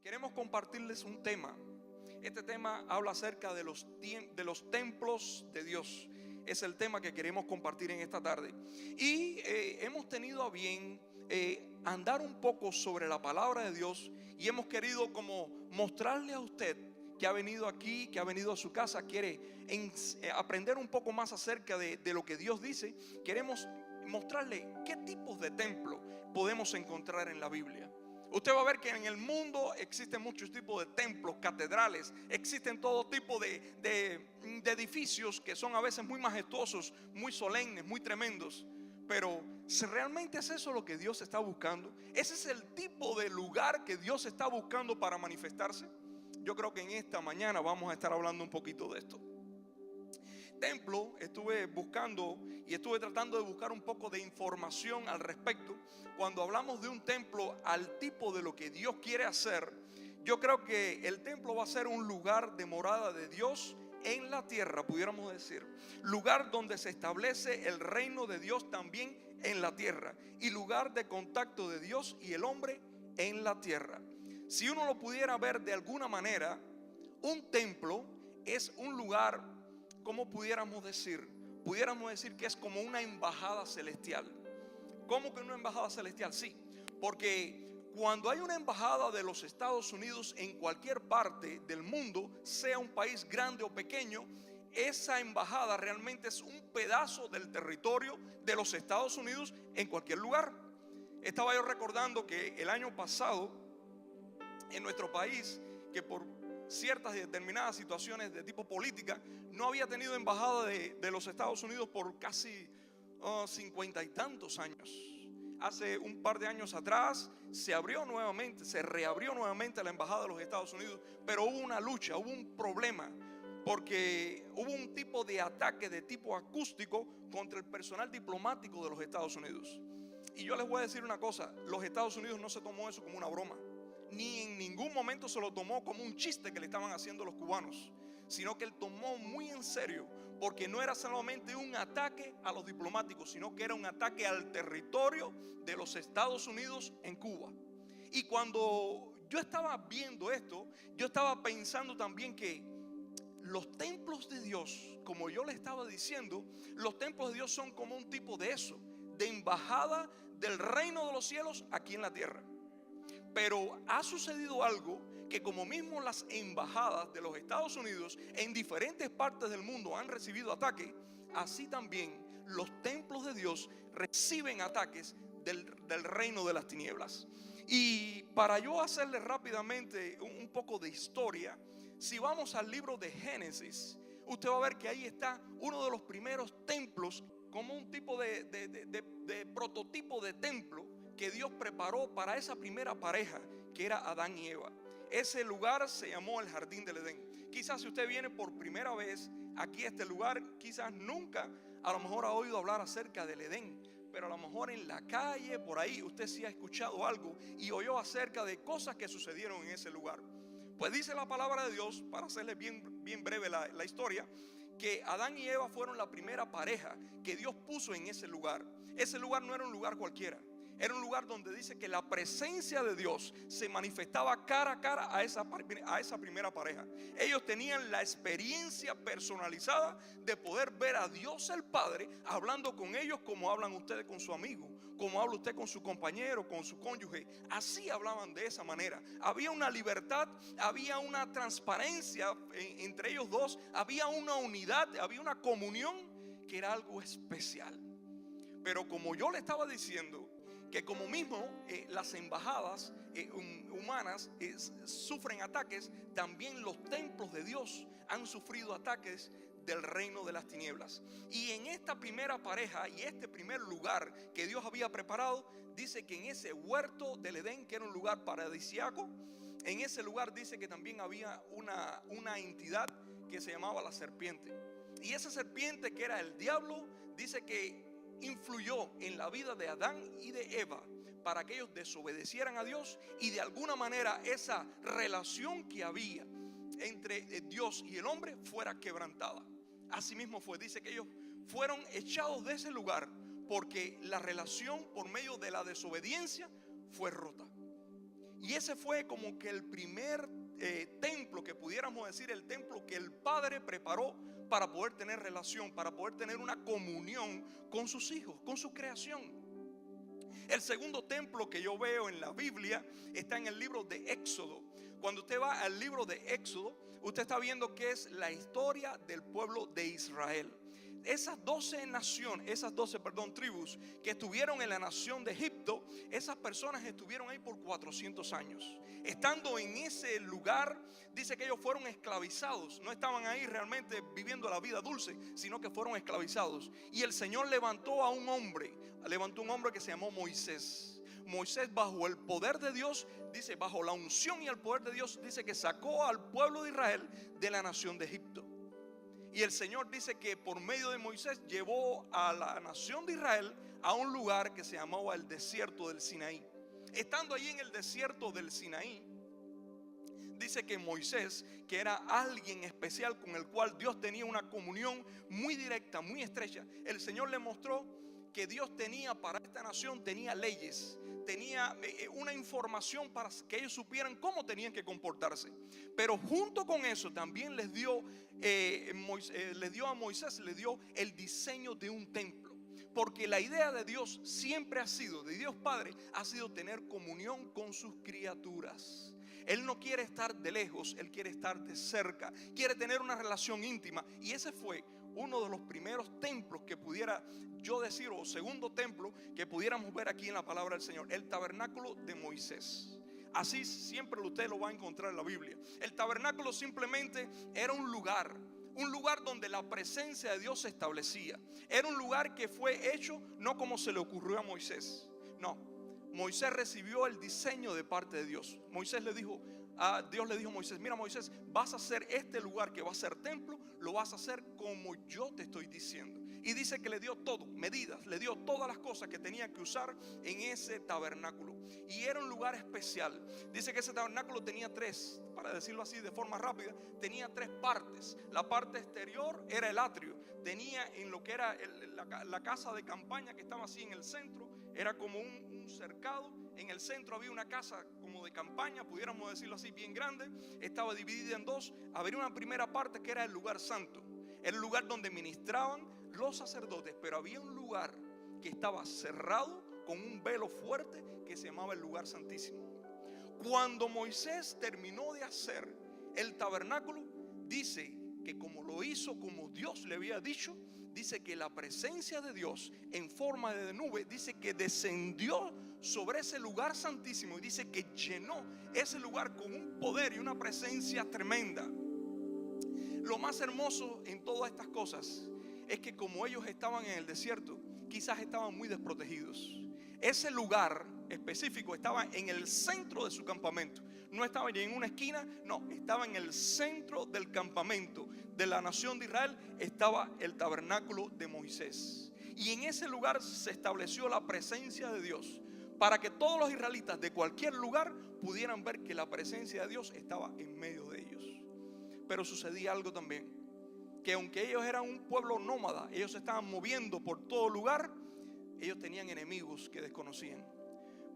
Queremos compartirles un tema. Este tema habla acerca de los templos de Dios. Es el tema que queremos compartir en esta tarde. Y hemos tenido a bien andar un poco sobre la palabra de Dios. Y hemos querido como mostrarle a usted que ha venido aquí, que ha venido a su casa, quiere aprender un poco más acerca de lo que Dios dice. Queremos mostrarle qué tipos de templo podemos encontrar en la Biblia. Usted va a ver que en el mundo existen muchos tipos de templos, catedrales, existen todo tipo de edificios que son a veces muy majestuosos, muy solemnes, muy tremendos. Pero si realmente es eso lo que Dios está buscando, ese es el tipo de lugar que Dios está buscando para manifestarse. Yo creo que en esta mañana vamos a estar hablando un poquito de esto. Templo, estuve buscando y estuve tratando de buscar un poco de información al respecto. Cuando hablamos de un templo, al tipo de lo que Dios quiere hacer, yo creo que el templo va a ser un lugar de morada de Dios en la tierra, pudiéramos decir. Lugar donde se establece el reino de Dios también en la tierra, y lugar de contacto de Dios y el hombre en la tierra. Si uno lo pudiera ver de alguna manera, un templo es un lugar, ¿cómo pudiéramos decir? Pudiéramos decir que es como una embajada celestial. ¿Cómo que una embajada celestial? Sí, porque cuando hay una embajada de los Estados Unidos en cualquier parte del mundo, sea un país grande o pequeño, esa embajada realmente es un pedazo del territorio de los Estados Unidos en cualquier lugar. Estaba yo recordando que el año pasado en nuestro país, que por ciertas y determinadas situaciones de tipo política, no había tenido embajada de los Estados Unidos por casi 50 y tantos años. Hace un par de años atrás se reabrió nuevamente la embajada de los Estados Unidos, pero hubo una lucha, hubo un problema, porque hubo un tipo de ataque de tipo acústico contra el personal diplomático de los Estados Unidos. Y yo les voy a decir una cosa: los Estados Unidos no se tomó eso como una broma, ni en ningún momento se lo tomó como un chiste que le estaban haciendo los cubanos, sino que él tomó muy en serio, porque no era solamente un ataque a los diplomáticos, sino que era un ataque al territorio de los Estados Unidos en Cuba. Y cuando yo estaba viendo esto, yo estaba pensando también que los templos de Dios, como yo le estaba diciendo, los templos de Dios son como un tipo de eso, de embajada del reino de los cielos aquí en la tierra. Pero ha sucedido algo, que como mismo las embajadas de los Estados Unidos en diferentes partes del mundo han recibido ataques, así también los templos de Dios reciben ataques del reino de las tinieblas. Y para yo hacerle rápidamente un poco de historia, si vamos al libro de Génesis, usted va a ver que ahí está uno de los primeros templos, como un tipo de prototipo de templo que Dios preparó para esa primera pareja, que era Adán y Eva. Ese lugar se llamó el Jardín del Edén. Quizás si usted viene por primera vez aquí a este lugar, quizás nunca a lo mejor ha oído hablar acerca del Edén, pero a lo mejor en la calle, por ahí, usted sí ha escuchado algo y oyó acerca de cosas que sucedieron en ese lugar. Pues dice la palabra de Dios, para hacerle bien breve la historia, que Adán y Eva fueron la primera pareja que Dios puso en ese lugar. Ese lugar no era un lugar cualquiera. Era un lugar donde dice que la presencia de Dios se manifestaba cara a cara a esa primera pareja. Ellos tenían la experiencia personalizada de poder ver a Dios el Padre hablando con ellos como hablan ustedes con su amigo, como habla usted con su compañero, con su cónyuge. Así hablaban de esa manera. Había una libertad, había una transparencia entre ellos dos, había una unidad, había una comunión que era algo especial. Pero como yo le estaba diciendo, que como mismo las embajadas humanas sufren ataques, también los templos de Dios han sufrido ataques del reino de las tinieblas. Y en esta primera pareja y este primer lugar que Dios había preparado, dice que en ese huerto del Edén, que era un lugar paradisíaco, en ese lugar dice que también había una entidad que se llamaba la serpiente. Y esa serpiente, que era el diablo, dice que influyó en la vida de Adán y de Eva para que ellos desobedecieran a Dios, y de alguna manera esa relación que había entre Dios y el hombre fuera quebrantada. Así mismo fue, dice que ellos fueron echados de ese lugar porque la relación por medio de la desobediencia fue rota. Y ese fue como que el primer templo, que pudiéramos decir el templo que el Padre preparó para poder tener relación, para poder tener una comunión con sus hijos, con su creación. El segundo templo que yo veo en la Biblia está en el libro de Éxodo. Cuando usted va al libro de Éxodo, usted está viendo que es la historia del pueblo de Israel. Esas 12 tribus que estuvieron en la nación de Egipto, esas personas estuvieron ahí por 400 años. Estando en ese lugar, dice que ellos fueron esclavizados. No estaban ahí realmente viviendo la vida dulce, sino que fueron esclavizados. Y el Señor levantó un hombre que se llamó Moisés. Moisés, bajo el poder de Dios, dice, bajo la unción y el poder de Dios, dice que sacó al pueblo de Israel de la nación de Egipto. Y el Señor dice que por medio de Moisés llevó a la nación de Israel a un lugar que se llamaba el desierto del Sinaí. Estando allí en el desierto del Sinaí, dice que Moisés, que era alguien especial con el cual Dios tenía una comunión muy directa, muy estrecha, el Señor le mostró que Dios tenía para esta nación, tenía leyes, tenía una información para que ellos supieran cómo tenían que comportarse. Pero junto con eso también les dio a Moisés el diseño de un templo. Porque la idea de Dios siempre ha sido, de Dios Padre, ha sido tener comunión con sus criaturas. Él no quiere estar de lejos, Él quiere estar de cerca, quiere tener una relación íntima. Y ese fue uno de los primeros templos que pudiera yo decir, o segundo templo que pudiéramos ver aquí en la palabra del Señor, el tabernáculo de Moisés. Así siempre usted lo va a encontrar en la Biblia. El tabernáculo simplemente era un lugar donde la presencia de Dios se establecía. Era un lugar que fue hecho no como se le ocurrió a Moisés. No, Moisés recibió el diseño de parte de Dios. Dios le dijo a Moisés, mira Moisés, vas a hacer este lugar que va a ser templo, lo vas a hacer como yo te estoy diciendo. Y dice que le dio todo, medidas, le dio todas las cosas que tenía que usar en ese tabernáculo. Y era un lugar especial. Dice que ese tabernáculo tenía tres, para decirlo así de forma rápida, tenía tres partes. La parte exterior era el atrio. Tenía en lo que era la casa de campaña que estaba así en el centro, era como un cercado. En el centro había una casa como de campaña, pudiéramos decirlo así, bien grande. Estaba dividida en dos. Había una primera parte que era el lugar santo. Era el lugar donde ministraban los sacerdotes, pero había un lugar que estaba cerrado con un velo fuerte que se llamaba el lugar santísimo. Cuando Moisés terminó de hacer el tabernáculo, dice que como lo hizo como Dios le había dicho, dice que la presencia de Dios en forma de nube, dice que descendió sobre ese lugar santísimo y dice que llenó ese lugar con un poder y una presencia tremenda. Lo más hermoso en todas estas cosas es que como ellos estaban en el desierto, quizás estaban muy desprotegidos. Ese lugar específico estaba en el centro de su campamento. No estaba ni en una esquina, no, estaba en el centro del campamento de la nación de Israel. Estaba el tabernáculo de Moisés. Y en ese lugar se estableció la presencia de Dios, para que todos los israelitas de cualquier lugar pudieran ver que la presencia de Dios estaba en medio de ellos. Pero sucedía algo también, que aunque ellos eran un pueblo nómada, ellos se estaban moviendo por todo lugar, ellos tenían enemigos que desconocían.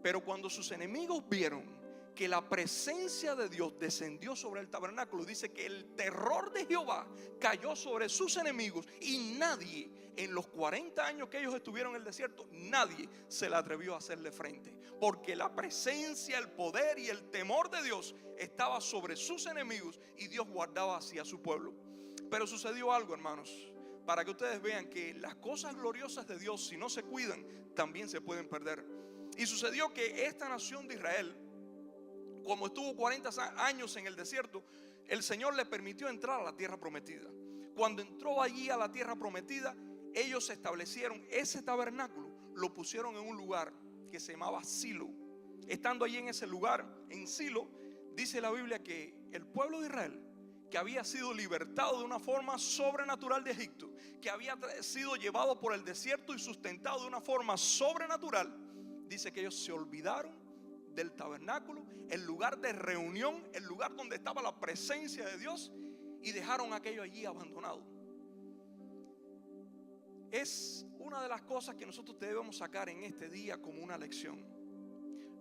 Pero cuando sus enemigos vieron que la presencia de Dios descendió sobre el tabernáculo, dice que el terror de Jehová cayó sobre sus enemigos y nadie, en los 40 años que ellos estuvieron en el desierto, nadie se le atrevió a hacerle frente, porque la presencia, el poder y el temor de Dios estaba sobre sus enemigos y Dios guardaba hacia su pueblo. Pero sucedió algo, hermanos, para que ustedes vean que las cosas gloriosas de Dios, si no se cuidan, también se pueden perder. Y sucedió que esta nación de Israel, como estuvo 40 años en el desierto, el Señor le permitió entrar a la tierra prometida. Cuando entró allí a la tierra prometida, ellos establecieron ese tabernáculo, lo pusieron en un lugar que se llamaba Silo. Estando allí en ese lugar, en Silo, dice la Biblia que el pueblo de Israel, que había sido libertado de una forma sobrenatural de Egipto, que había sido llevado por el desierto y sustentado de una forma sobrenatural, dice que ellos se olvidaron del tabernáculo, el lugar de reunión, el lugar donde estaba la presencia de Dios, y dejaron aquello allí abandonado. Es una de las cosas que nosotros debemos sacar en este día como una lección.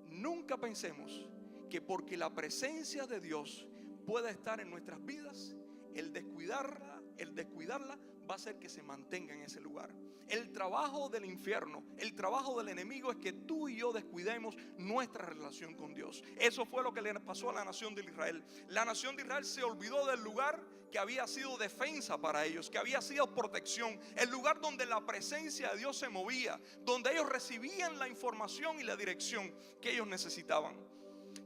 Nunca pensemos que porque la presencia de Dios pueda estar en nuestras vidas, el descuidarla va a hacer que se mantenga en ese lugar. El trabajo del infierno, el trabajo del enemigo es que tú y yo descuidemos nuestra relación con Dios. Eso fue lo que le pasó a la nación de Israel. La nación de Israel se olvidó del lugar que había sido defensa para ellos, que había sido protección, el lugar donde la presencia de Dios se movía, donde ellos recibían la información y la dirección que ellos necesitaban.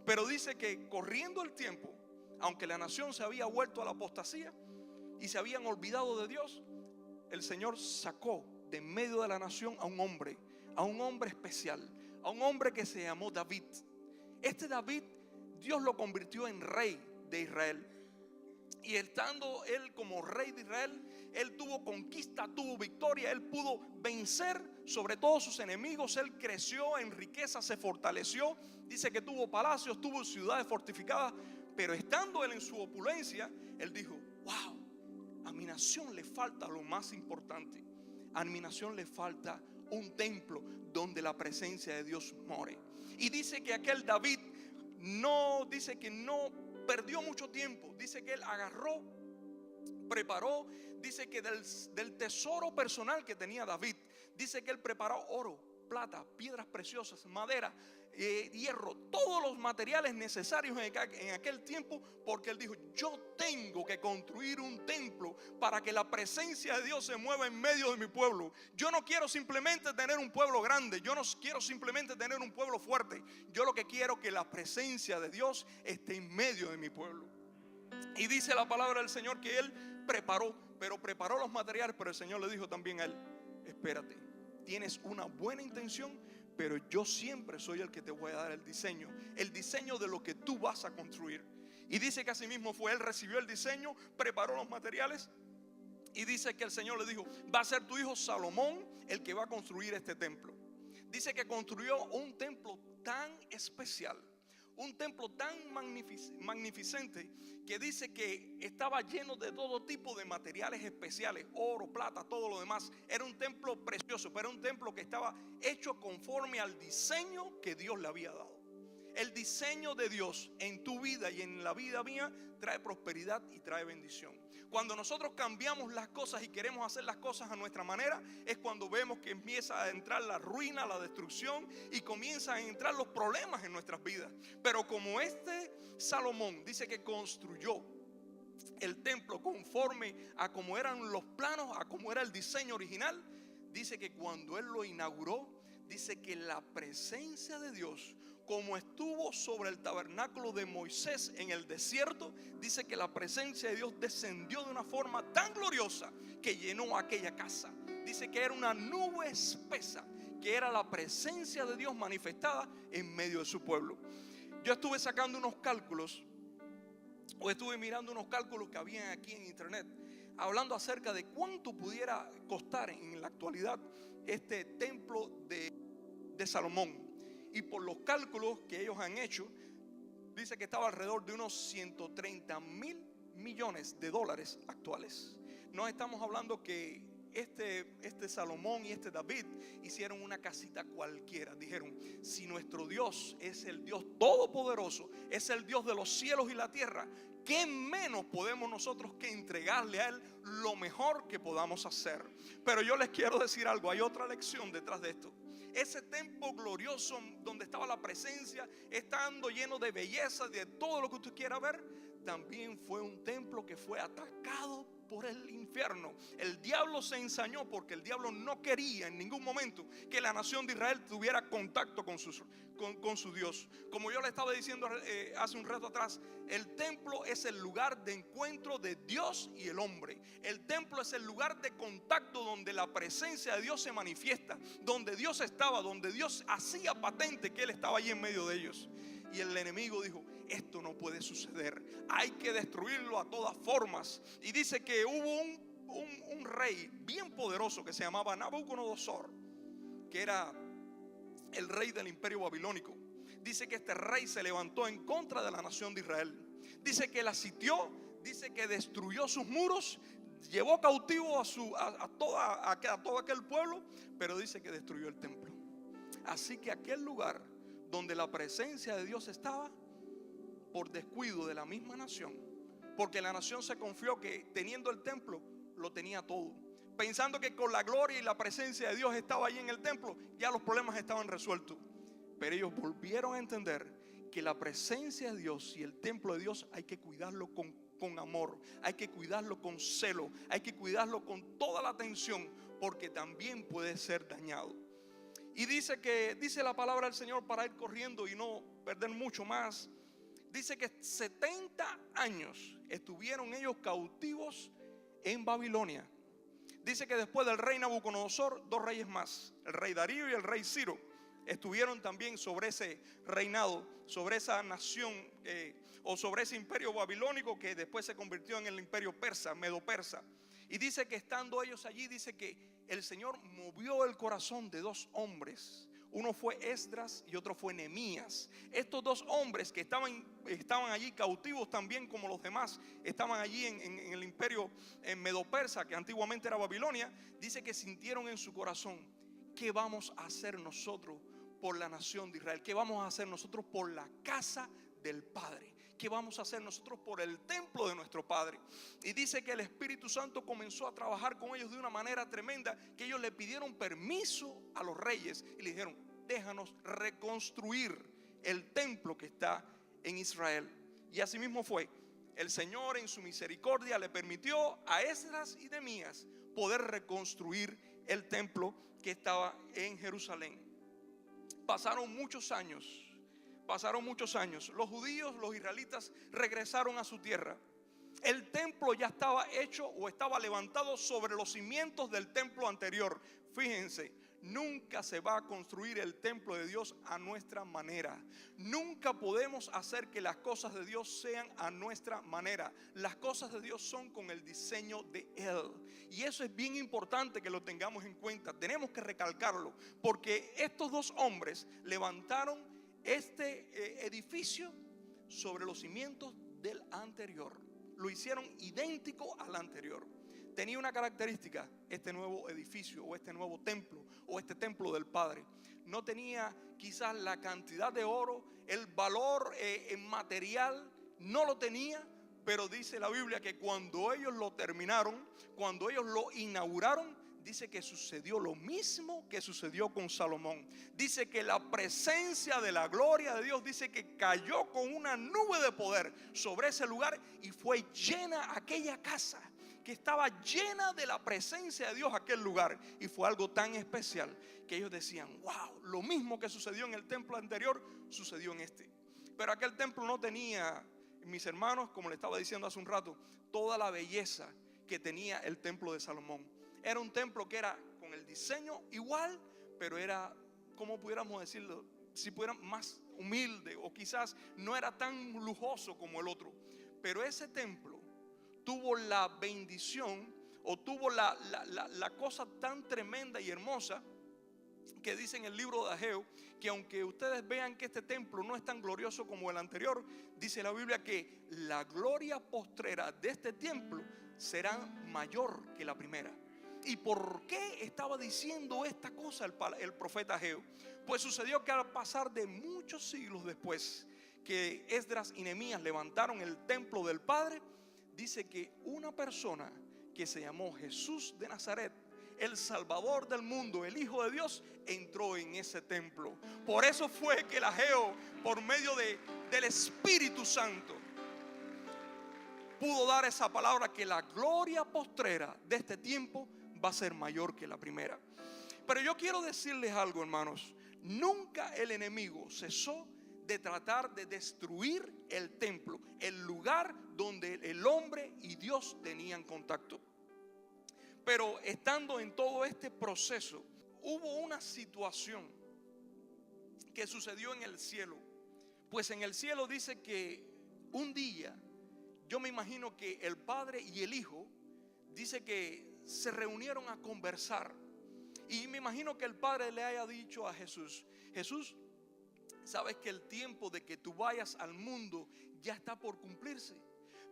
Pero dice que corriendo el tiempo, aunque la nación se había vuelto a la apostasía y se habían olvidado de Dios, el Señor sacó de en medio de la nación a un hombre especial, a un hombre que se llamó David. Este David, Dios lo convirtió en rey de Israel. Y estando él como rey de Israel, él tuvo conquista, tuvo victoria, él pudo vencer sobre todos sus enemigos. Él creció en riqueza, se fortaleció. Dice que tuvo palacios, tuvo ciudades fortificadas. Pero estando él en su opulencia, él dijo: wow, a mi nación le falta lo más importante. A mi nación le falta un templo donde la presencia de Dios more. Y dice que aquel David no perdió mucho tiempo. Dice que él agarró, preparó, dice que del tesoro personal que tenía David, dice que él preparó oro, plata, piedras preciosas, madera, hierro, todos los materiales necesarios en aquel tiempo, porque él dijo: yo tengo que construir un templo para que la presencia de Dios se mueva en medio de mi pueblo. Yo no quiero simplemente tener un pueblo grande, yo no quiero simplemente tener un pueblo fuerte. Yo lo que quiero es que la presencia de Dios esté en medio de mi pueblo. Y dice la palabra del Señor que él preparó los materiales, pero el Señor le dijo también a él: espérate, tienes una buena intención, pero yo siempre soy el que te voy a dar el diseño de lo que tú vas a construir. Y dice que así mismo fue. Él recibió el diseño, preparó los materiales, y dice que el Señor le dijo: va a ser tu hijo Salomón el que va a construir este templo. Dice que construyó un templo tan especial, un templo tan magnificente, que dice que estaba lleno de todo tipo de materiales especiales, oro, plata, todo lo demás. Era un templo precioso, pero era un templo que estaba hecho conforme al diseño que Dios le había dado. El diseño de Dios en tu vida y en la vida mía trae prosperidad y trae bendición. Cuando nosotros cambiamos las cosas y queremos hacer las cosas a nuestra manera, es cuando vemos que empieza a entrar la ruina, la destrucción, y comienzan a entrar los problemas en nuestras vidas. Pero como este Salomón dice que construyó el templo conforme a como eran los planos, a como era el diseño original, dice que cuando él lo inauguró, dice que la presencia de Dios, como estuvo sobre el tabernáculo de Moisés en el desierto, dice que la presencia de Dios descendió de una forma tan gloriosa que llenó aquella casa. Dice que era una nube espesa, que era la presencia de Dios manifestada en medio de su pueblo. Yo estuve sacando unos cálculos, o estuve mirando unos cálculos que había aquí en internet, hablando acerca de cuánto pudiera costar en la actualidad este templo de Salomón. Y por los cálculos que ellos han hecho, dice que estaba alrededor de unos 130 mil millones de dólares actuales. No estamos hablando que este Salomón y este David hicieron una casita cualquiera. Dijeron: si nuestro Dios es el Dios todopoderoso, es el Dios de los cielos y la tierra, ¿qué menos podemos nosotros que entregarle a Él lo mejor que podamos hacer? Pero yo les quiero decir algo, hay otra lección detrás de esto. Ese templo glorioso donde estaba la presencia, estando lleno de belleza, de todo lo que usted quiera ver, también fue un templo que fue atacado por el infierno. El diablo se ensañó porque el diablo no quería en ningún momento que la nación de Israel tuviera contacto con su Dios. Como yo le estaba diciendo hace un rato atrás, el templo es el lugar de encuentro de Dios y el hombre. El templo es el lugar de contacto donde la presencia de Dios se manifiesta, donde Dios estaba, donde Dios hacía patente que Él estaba allí en medio de ellos. Y el enemigo dijo: esto no puede suceder, hay que destruirlo a todas formas. Y dice que hubo un rey bien poderoso que se llamaba Nabucodonosor, que era el rey del imperio babilónico. Dice que este rey se levantó en contra de la nación de Israel. Dice que la sitió, dice que destruyó sus muros, llevó cautivo a todo aquel pueblo, pero dice que destruyó el templo. Así que aquel lugar donde la presencia de Dios estaba, por descuido de la misma nación, porque la nación se confió que teniendo el templo lo tenía todo, pensando que con la gloria y la presencia de Dios estaba allí en el templo, ya los problemas estaban resueltos. Pero ellos volvieron a entender que la presencia de Dios y el templo de Dios hay que cuidarlo con amor, hay que cuidarlo con celo, hay que cuidarlo con toda la atención, porque también puede ser dañado. Y dice la palabra del Señor, para ir corriendo y no perder mucho más, dice que 70 años estuvieron ellos cautivos en Babilonia. Dice que después del rey Nabucodonosor, 2 reyes más, el rey Darío y el rey Ciro, estuvieron también sobre ese reinado, sobre esa nación o sobre ese imperio babilónico que después se convirtió en el imperio persa, medo-persa. Y dice que estando ellos allí, dice que el Señor movió el corazón de 2 hombres. Uno fue Esdras y otro fue Nehemías. Estos 2 hombres que estaban allí cautivos también como los demás, estaban allí en el imperio medo-persa, que antiguamente era Babilonia. Dice que sintieron en su corazón: ¿qué vamos a hacer nosotros por la nación de Israel? ¿Qué vamos a hacer nosotros por la casa del Padre? ¿Qué vamos a hacer nosotros por el templo de nuestro Padre? Y dice que el Espíritu Santo comenzó a trabajar con ellos de una manera tremenda, que ellos le pidieron permiso a los reyes y le dijeron: déjanos reconstruir el templo que está en Israel. Y así mismo fue. El Señor en su misericordia le permitió a Esdras y Nehemías poder reconstruir el templo que estaba en Jerusalén. Pasaron muchos años. Los judíos, los israelitas, regresaron a su tierra. El templo ya estaba hecho o estaba levantado sobre los cimientos del templo anterior. Fíjense, nunca se va a construir el templo de Dios a nuestra manera. Nunca podemos hacer que las cosas de Dios sean a nuestra manera. Las cosas de Dios son con el diseño de Él. Y eso es bien importante que lo tengamos en cuenta. Tenemos que recalcarlo, porque estos 2 hombres levantaron este edificio sobre los cimientos del anterior. Lo hicieron idéntico al anterior. Tenía una característica: este nuevo edificio o este nuevo templo o este templo del Padre no tenía quizás la cantidad de oro, el valor en material no lo tenía, pero dice la Biblia que cuando ellos lo terminaron, cuando ellos lo inauguraron, dice que sucedió lo mismo que sucedió con Salomón. Dice que la presencia de la gloria de Dios, dice que cayó con una nube de poder sobre ese lugar y fue llena aquella casa, que estaba llena de la presencia de Dios aquel lugar. Y fue algo tan especial que ellos decían: wow, lo mismo que sucedió en el templo anterior sucedió en este. Pero aquel templo no tenía, mis hermanos, como le estaba diciendo hace un rato, toda la belleza que tenía el templo de Salomón. Era un templo que era con el diseño igual, pero era, como pudiéramos decirlo, si fuera más humilde, o quizás no era tan lujoso como el otro. Pero ese templo tuvo la bendición, o tuvo la cosa tan tremenda y hermosa, que dice en el libro de Ageo, que aunque ustedes vean que este templo no es tan glorioso como el anterior, dice la Biblia que la gloria postrera de este templo será mayor que la primera. ¿Y por qué estaba diciendo esta cosa el profeta Ageo? Pues sucedió que al pasar de muchos siglos después que Esdras y Nehemías levantaron el templo del Padre, dice que una persona que se llamó Jesús de Nazaret, el Salvador del mundo, el Hijo de Dios, entró en ese templo. Por eso fue que el Ageo, por medio del Espíritu Santo, pudo dar esa palabra, que la gloria postrera de este tiempo va a ser mayor que la primera. Pero yo quiero decirles algo, hermanos: nunca el enemigo cesó de tratar de destruir el templo, el lugar donde el hombre y Dios tenían contacto. Pero estando en todo este proceso, hubo una situación que sucedió en el cielo. Pues en el cielo dice que un día, yo me imagino que el Padre y el Hijo, dice que se reunieron a conversar. Y me imagino que el Padre le haya dicho a Jesús: Jesús, sabes que el tiempo de que tú vayas al mundo ya está por cumplirse,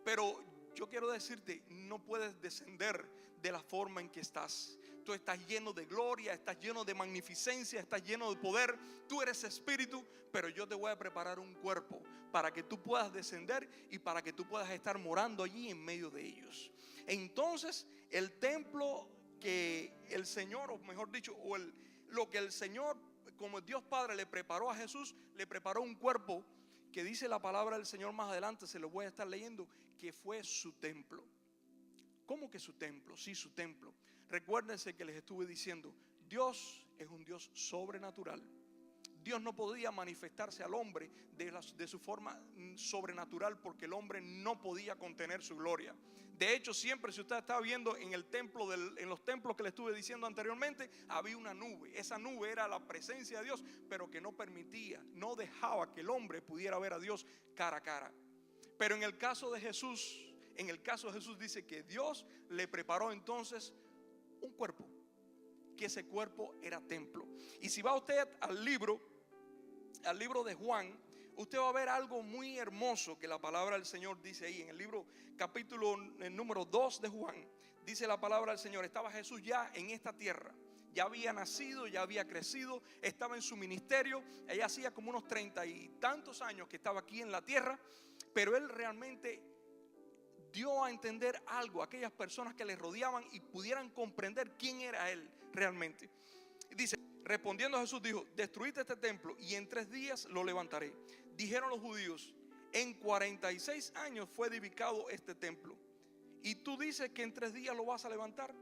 pero yo quiero decirte, no puedes descender de la forma en que estás. Tú estás lleno de gloria, estás lleno de magnificencia, estás lleno de poder. Tú eres espíritu, pero yo te voy a preparar un cuerpo para que tú puedas descender y para que tú puedas estar morando allí en medio de ellos. Entonces el templo que el Señor, o mejor dicho, lo que el Señor, como Dios Padre le preparó a Jesús, le preparó un cuerpo que dice la palabra del Señor más adelante, se lo voy a estar leyendo, que fue su templo. ¿Cómo que su templo? Sí, su templo. Recuérdense que les estuve diciendo, Dios es un Dios sobrenatural. Dios no podía manifestarse al hombre de su forma sobrenatural, porque el hombre no podía contener su gloria. De hecho, siempre, si usted estaba viendo en el templo, en los templos que le estuve diciendo anteriormente, había una nube. Esa nube era la presencia de Dios, pero que no permitía, no dejaba que el hombre pudiera ver a Dios cara a cara. Pero en el caso de Jesús, dice que Dios le preparó entonces un cuerpo, que ese cuerpo era templo. Y si va usted al libro de Juan, usted va a ver algo muy hermoso que la palabra del Señor dice ahí. En el libro capítulo número 2 de Juan, dice la palabra del Señor, estaba Jesús ya en esta tierra. Ya había nacido, ya había crecido, estaba en su ministerio. Ella hacía como unos 30 y tantos años que estaba aquí en la tierra. Pero él realmente dio a entender algo a aquellas personas que le rodeaban y pudieran comprender quién era él realmente. Dice, respondiendo Jesús dijo, destruid este templo y en 3 días lo levantaré. Dijeron los judíos, en 46 años fue edificado este templo y tú dices que en 3 días lo vas a levantar.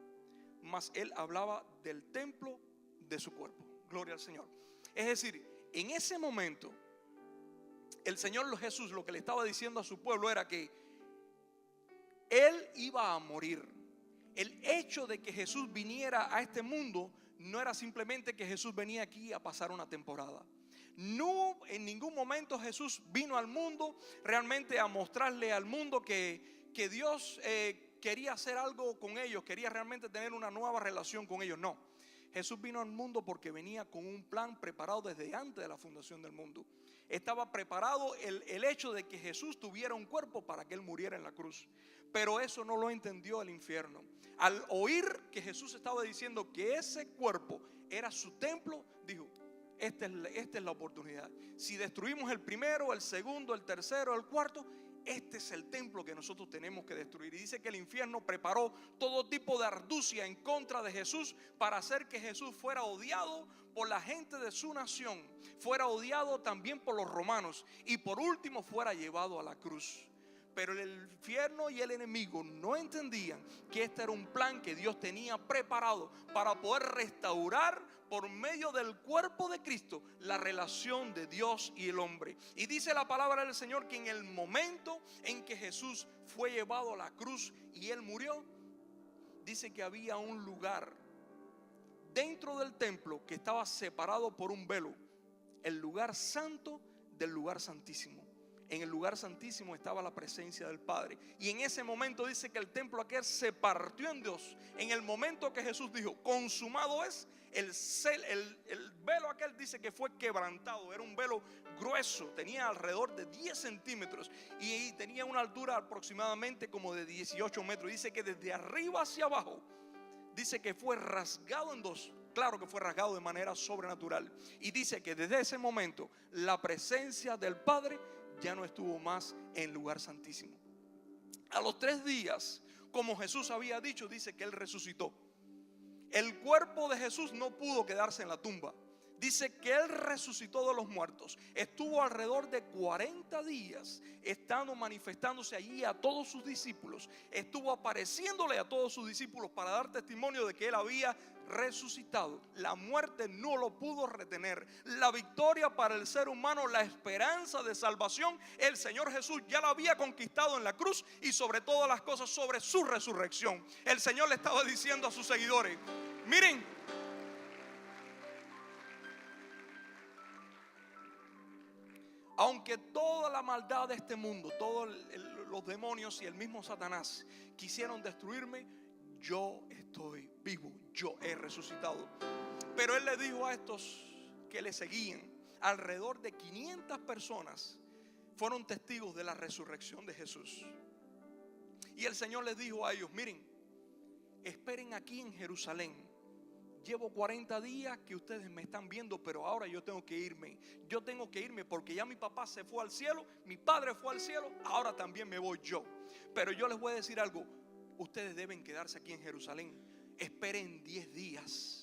Mas él hablaba del templo de su cuerpo. Gloria al Señor. Es decir, en ese momento el Señor Jesús lo que le estaba diciendo a su pueblo era que él iba a morir. El hecho de que Jesús viniera a este mundo no era simplemente que Jesús venía aquí a pasar una temporada. No, en ningún momento Jesús vino al mundo realmente a mostrarle al mundo que Dios quería hacer algo con ellos, quería realmente tener una nueva relación con ellos. No, Jesús vino al mundo porque venía con un plan preparado desde antes de la fundación del mundo. Estaba preparado el hecho de que Jesús tuviera un cuerpo para que él muriera en la cruz. Pero eso no lo entendió el infierno. Al oír que Jesús estaba diciendo que ese cuerpo era su templo, dijo, esta es la oportunidad. Si destruimos el primero, el segundo, el tercero, el cuarto, este es el templo que nosotros tenemos que destruir. Y dice que el infierno preparó todo tipo de arducia en contra de Jesús para hacer que Jesús fuera odiado por la gente de su nación, fuera odiado también por los romanos y por último fuera llevado a la cruz. Pero el infierno y el enemigo no entendían que este era un plan que Dios tenía preparado para poder restaurar por medio del cuerpo de Cristo la relación de Dios y el hombre. Y dice la palabra del Señor que en el momento en que Jesús fue llevado a la cruz y él murió, dice que había un lugar dentro del templo que estaba separado por un velo, el lugar santo del lugar santísimo. En el lugar santísimo estaba la presencia del Padre. Y en ese momento dice que el templo aquel se partió en dos. En el momento que Jesús dijo, consumado es, el velo aquel dice que fue quebrantado. Era un velo grueso, tenía alrededor de 10 centímetros y tenía una altura aproximadamente como de 18 metros. Dice que desde arriba hacia abajo, dice que fue rasgado en dos. Claro que fue rasgado de manera sobrenatural. Y dice que desde ese momento la presencia del Padre ya no estuvo más en el lugar santísimo. A los 3 días, como Jesús había dicho, dice que él resucitó. El cuerpo de Jesús no pudo quedarse en la tumba. Dice que él resucitó de los muertos. Estuvo alrededor de 40 días estando manifestándose allí a todos sus discípulos. Estuvo apareciéndole a todos sus discípulos para dar testimonio de que él había resucitado. La muerte no lo pudo retener. La victoria para el ser humano, la esperanza de salvación, el Señor Jesús ya la había conquistado en la cruz y sobre todas las cosas sobre su resurrección. El Señor le estaba diciendo a sus seguidores, miren, aunque toda la maldad de este mundo, todos los demonios y el mismo Satanás quisieron destruirme, yo estoy vivo, yo he resucitado. Pero él le dijo a estos que le seguían, alrededor de 500 personas fueron testigos de la resurrección de Jesús. Y el Señor les dijo a ellos, miren, esperen aquí en Jerusalén, llevo 40 días que ustedes me están viendo, pero ahora yo tengo que irme. Yo tengo que irme porque ya mi papá se fue al cielo, mi padre fue al cielo, ahora también me voy yo. Pero yo les voy a decir algo, ustedes deben quedarse aquí en Jerusalén. Esperen 10 días.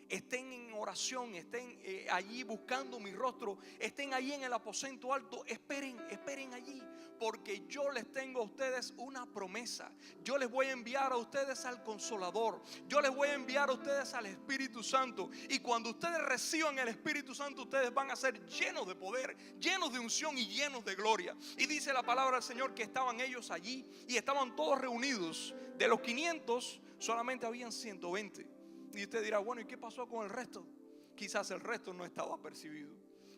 Estén en oración, estén allí buscando mi rostro, estén allí en el aposento alto, esperen allí, porque yo les tengo a ustedes una promesa. Yo les voy a enviar a ustedes al Consolador, yo les voy a enviar a ustedes al Espíritu Santo, y cuando ustedes reciban el Espíritu Santo, ustedes van a ser llenos de poder, llenos de unción y llenos de gloria. Y dice la palabra del Señor que estaban ellos allí y estaban todos reunidos. De los 500 solamente habían 120. Y usted dirá, bueno, ¿y qué pasó con el resto? Quizás el resto no estaba percibido.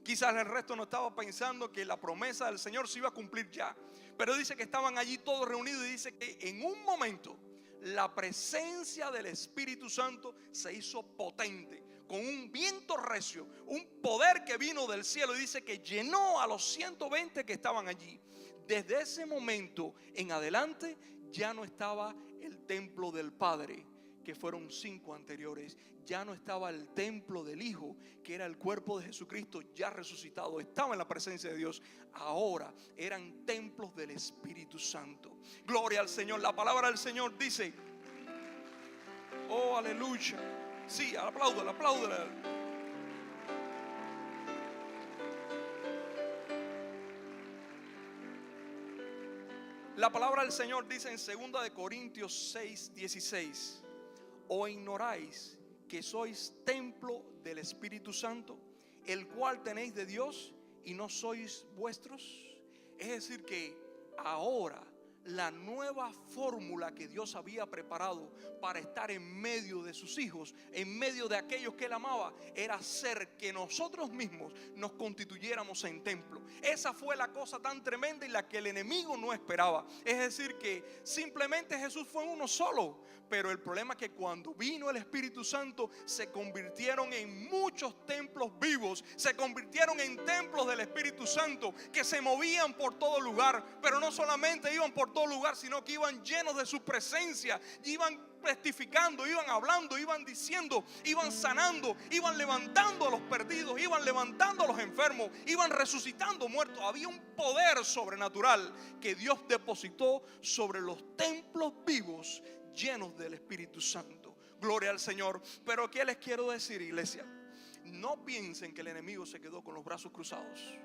Quizás el resto no estaba pensando que la promesa del Señor se iba a cumplir ya. Pero dice que estaban allí todos reunidos y dice que en un momento la presencia del Espíritu Santo se hizo potente, con un viento recio, un poder que vino del cielo, y dice que llenó a los 120 que estaban allí. Desde ese momento en adelante ya no estaba el templo del Padre, que fueron 5 anteriores. Ya no estaba el templo del Hijo, que era el cuerpo de Jesucristo ya resucitado, estaba en la presencia de Dios. Ahora eran templos del Espíritu Santo. Gloria al Señor. La palabra del Señor dice, oh, aleluya. Sí, apláudale. La palabra del Señor dice en 2 de Corintios 6:16: ¿o ignoráis que sois templo del Espíritu Santo, el cual tenéis de Dios y no sois vuestros? Es decir que ahora la nueva fórmula que Dios había preparado para estar en medio de sus hijos, en medio de aquellos que Él amaba, era hacer que nosotros mismos nos constituyéramos en templo. Esa fue la cosa tan tremenda y la que el enemigo no esperaba. Es decir que simplemente Jesús fue uno solo, pero el problema es que cuando vino el Espíritu Santo se convirtieron en muchos templos vivos, se convirtieron en templos del Espíritu Santo que se movían por todo lugar. Pero no solamente iban por todo lugar, sino que iban llenos de su presencia, iban testificando, iban hablando, iban diciendo, iban sanando, iban levantando a los perdidos, iban levantando a los enfermos, iban resucitando muertos. Había un poder sobrenatural que Dios depositó sobre los templos vivos llenos del Espíritu Santo. Gloria al Señor. Pero ¿qué les quiero decir, iglesia? No piensen que el enemigo se quedó con los brazos cruzados.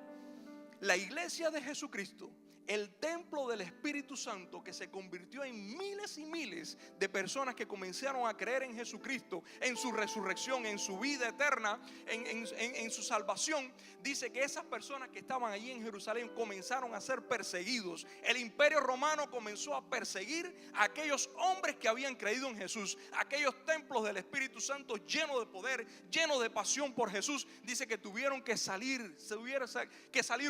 La iglesia de Jesucristo, el templo del Espíritu Santo, que se convirtió en miles y miles de personas que comenzaron a creer en Jesucristo, en su resurrección, en su vida eterna, en su salvación. Dice que esas personas que estaban allí en Jerusalén comenzaron a ser perseguidos. El imperio romano comenzó a perseguir a aquellos hombres que habían creído en Jesús, aquellos templos del Espíritu Santo llenos de poder, llenos de pasión por Jesús. Dice que tuvieron que salir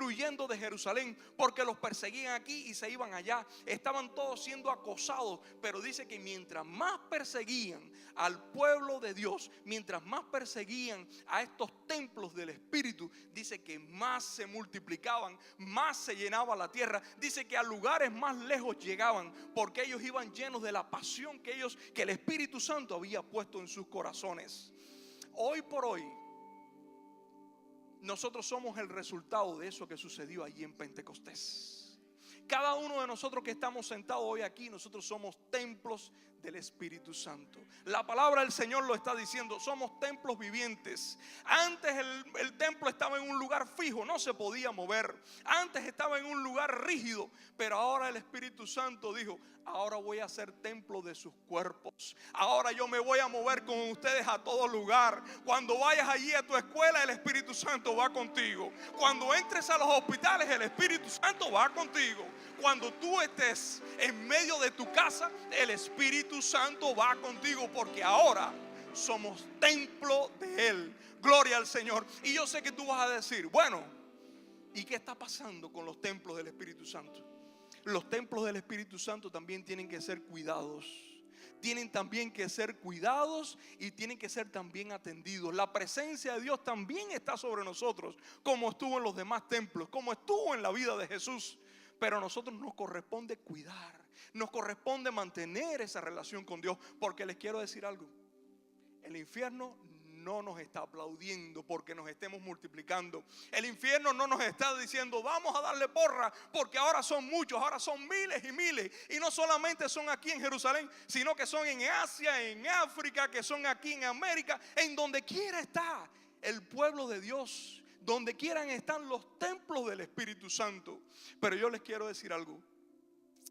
huyendo de Jerusalén, porque los perseguían aquí y se iban allá. Estaban todos siendo acosados. Pero dice que mientras más perseguían al pueblo de Dios, mientras más perseguían a estos templos del Espíritu, dice que más se multiplicaban, más se llenaba la tierra. Dice que a lugares más lejos llegaban, porque ellos iban llenos de la pasión que el Espíritu Santo había puesto en sus corazones. Hoy por hoy nosotros somos el resultado de eso que sucedió allí en Pentecostés. Cada uno de nosotros que estamos sentados hoy aquí, nosotros somos templos del Espíritu Santo. La palabra del Señor lo está diciendo, somos templos vivientes. Antes el templo estaba en un lugar fijo, no se podía mover. Antes estaba en un lugar rígido, pero ahora el Espíritu Santo dijo, ahora voy a ser templo de sus cuerpos. Ahora yo me voy a mover con ustedes a todo lugar. Cuando vayas allí a tu escuela, el Espíritu Santo va contigo. Cuando entres a los hospitales, el Espíritu Santo va contigo. Cuando tú estés en medio de tu casa, el Espíritu Santo va contigo, porque ahora somos templo de Él. Gloria al Señor. Y yo sé que tú vas a decir, bueno, ¿y qué está pasando con los templos del Espíritu Santo? Los templos del Espíritu Santo también tienen que ser cuidados. Tienen también que ser cuidados y tienen que ser también atendidos. La presencia de Dios también está sobre nosotros, como estuvo en los demás templos, como estuvo en la vida de Jesús. Pero a nosotros nos corresponde cuidar, nos corresponde mantener esa relación con Dios, porque les quiero decir algo. el infierno no nos está aplaudiendo porque nos estemos multiplicando. El infierno no nos está diciendo vamos a darle porra porque ahora son muchos, ahora son miles y miles. Y no solamente son aquí en Jerusalén, sino que son en Asia, en África, que son aquí en América, en donde quiera está el pueblo de Dios. Donde quieran están los templos del Espíritu Santo. Pero yo les quiero decir algo.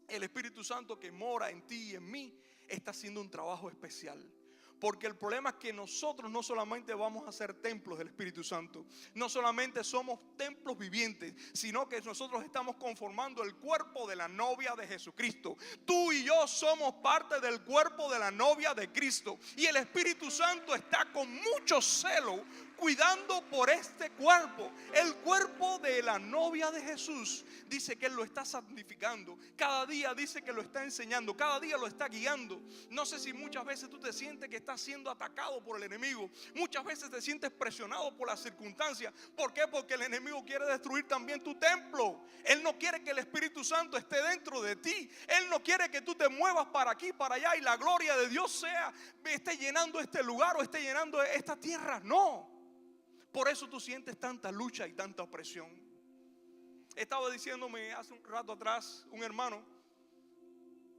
El Espíritu Santo que mora en ti y en mí está haciendo un trabajo especial. Porque el problema es que nosotros no solamente vamos a ser templos del Espíritu Santo, no solamente somos templos vivientes, sino que nosotros estamos conformando el cuerpo de la novia de Jesucristo. Tú y yo somos parte del cuerpo de la novia de Cristo. Y el Espíritu Santo está con mucho celo cuidando por este cuerpo. El cuerpo de la novia de Jesús. Dice que Él lo está santificando. Cada día dice que lo está enseñando. Cada día lo está guiando. No sé si muchas veces tú te sientes que estás siendo atacado por el enemigo. Muchas veces te sientes presionado por las circunstancias. ¿Por qué? Porque el enemigo quiere destruir también tu templo. Él no quiere que el Espíritu Santo esté dentro de ti. Él no quiere que tú te muevas para aquí, para allá y la gloria de Dios esté llenando este lugar o esté llenando esta tierra. No. Por eso tú sientes tanta lucha y tanta opresión. Estaba diciéndome hace un rato atrás un hermano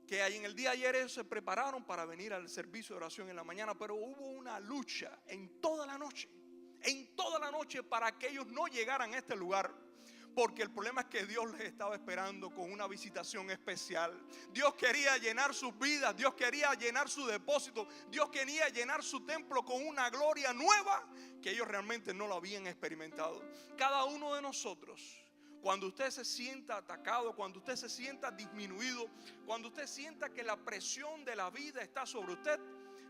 que en el día de ayer ellos se prepararon para venir al servicio de oración en la mañana, pero hubo una lucha en toda la noche para que ellos no llegaran a este lugar. Porque el problema es que Dios les estaba esperando con una visitación especial. Dios quería llenar sus vidas, Dios quería llenar su depósito, Dios quería llenar su templo con una gloria nueva que ellos realmente no lo habían experimentado. Cada uno de nosotros, cuando usted se sienta atacado, cuando usted se sienta disminuido, cuando usted sienta que la presión de la vida está sobre usted,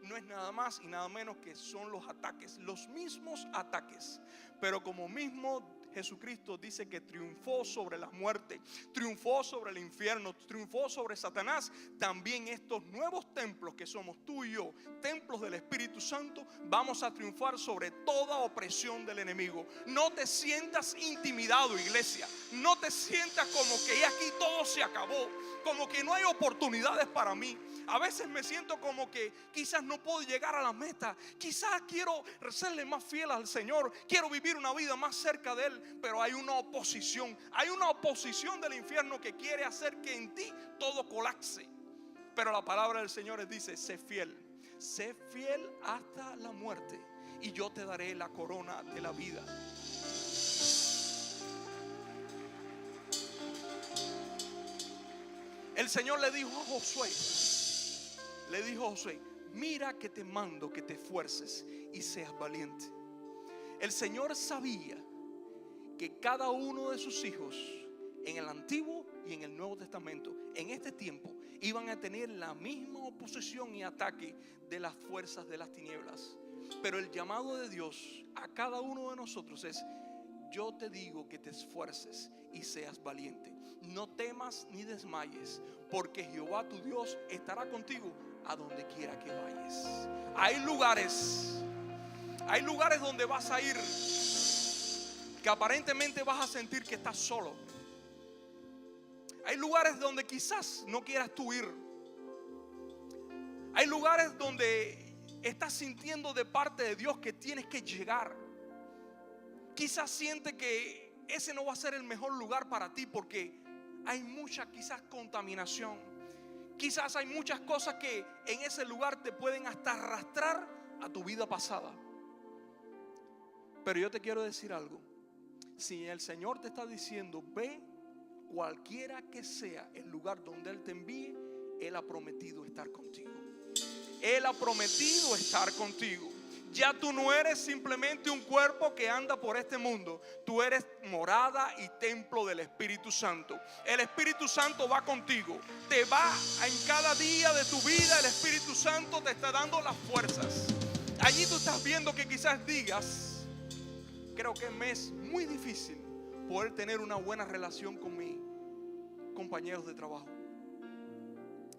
no es nada más y nada menos que son los ataques, los mismos ataques. Pero como mismo Jesucristo dice que triunfó sobre la muerte, triunfó sobre el infierno, triunfó sobre Satanás, también estos nuevos templos que somos tú y yo, templos del Espíritu Santo, vamos a triunfar sobre toda opresión del enemigo. No te sientas intimidado, iglesia. No te sientas como que ya aquí todo se acabó, como que no hay oportunidades para mí. A veces me siento como que quizás no puedo llegar a la meta. Quizás quiero serle más fiel al Señor. Quiero vivir una vida más cerca de Él. Pero hay una oposición. Hay una oposición del infierno que quiere hacer que en ti todo colapse. Pero la palabra del Señor dice: sé fiel. Sé fiel hasta la muerte y yo te daré la corona de la vida. El Señor le dijo a Josué, mira que te mando que te esfuerces y seas valiente. El Señor sabía que cada uno de sus hijos en el Antiguo y en el Nuevo Testamento, en este tiempo, iban a tener la misma oposición y ataque de las fuerzas de las tinieblas. Pero el llamado de Dios a cada uno de nosotros es: yo te digo que te esfuerces y seas valiente. No temas ni desmayes, porque Jehová tu Dios estará contigo a donde quiera que vayas. Hay lugares donde vas a ir que aparentemente vas a sentir que estás solo. Hay lugares donde quizás no quieras tú ir. Hay lugares donde estás sintiendo de parte de Dios que tienes que llegar. Quizás sientes que ese no va a ser el mejor lugar para ti porque hay mucha quizás contaminación. Quizás hay muchas cosas que en ese lugar te pueden hasta arrastrar a tu vida pasada. Pero yo te quiero decir algo. Si el Señor te está diciendo ve, cualquiera que sea el lugar donde Él te envíe, Él ha prometido estar contigo. Él ha prometido estar contigo. Ya tú no eres simplemente un cuerpo que anda por este mundo. Tú eres morada y templo del Espíritu Santo. El Espíritu Santo va contigo. Te va en cada día de tu vida. El Espíritu Santo te está dando las fuerzas. Allí tú estás viendo que quizás digas: creo que me es muy difícil poder tener una buena relación con mis compañeros de trabajo.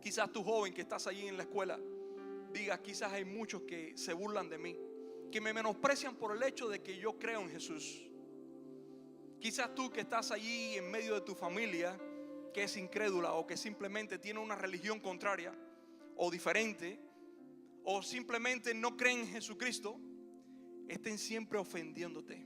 Quizás tú, joven que estás allí en la escuela, digas: quizás hay muchos que se burlan de mí, que me menosprecian por el hecho de que yo creo en Jesús. Quizás tú que estás allí en medio de tu familia que es incrédula o que simplemente tiene una religión contraria o diferente, o simplemente no creen en Jesucristo, estén siempre ofendiéndote.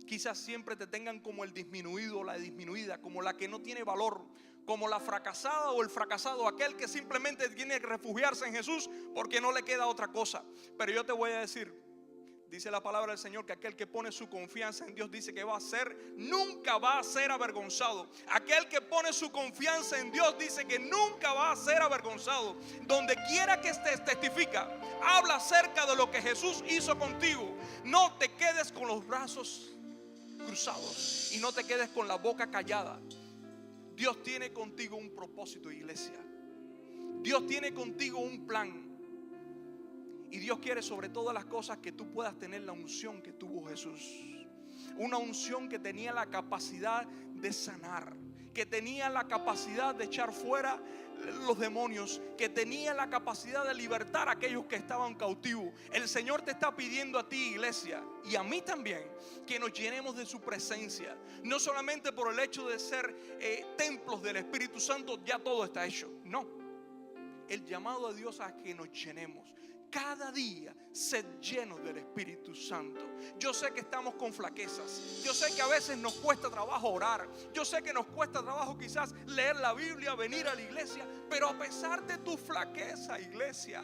Quizás siempre te tengan como el disminuido o la disminuida, como la que no tiene valor, como la fracasada o el fracasado, aquel que simplemente tiene que refugiarse en Jesús porque no le queda otra cosa. Pero yo te voy a decir, dice la palabra del Señor, que aquel que pone su confianza en Dios dice que nunca va a ser avergonzado. Aquel que pone su confianza en Dios dice que nunca va a ser avergonzado. Donde quiera que estés, testifica, habla acerca de lo que Jesús hizo contigo. No te quedes con los brazos cruzados y no te quedes con la boca callada. Dios tiene contigo un propósito, iglesia. Dios tiene contigo un plan. Y Dios quiere sobre todas las cosas que tú puedas tener la unción que tuvo Jesús. Una unción que tenía la capacidad de sanar, que tenía la capacidad de echar fuera los demonios, que tenía la capacidad de libertar a aquellos que estaban cautivos. El Señor te está pidiendo a ti, iglesia, y a mí también, que nos llenemos de su presencia. No solamente por el hecho de ser templos del Espíritu Santo, ya todo está hecho. No, el llamado a Dios a que nos llenemos. Cada día sed llenos del Espíritu Santo. Yo sé que estamos con flaquezas. Yo sé que a veces nos cuesta trabajo orar. Yo sé que nos cuesta trabajo quizás leer la Biblia, venir a la iglesia. Pero a pesar de tu flaqueza, iglesia,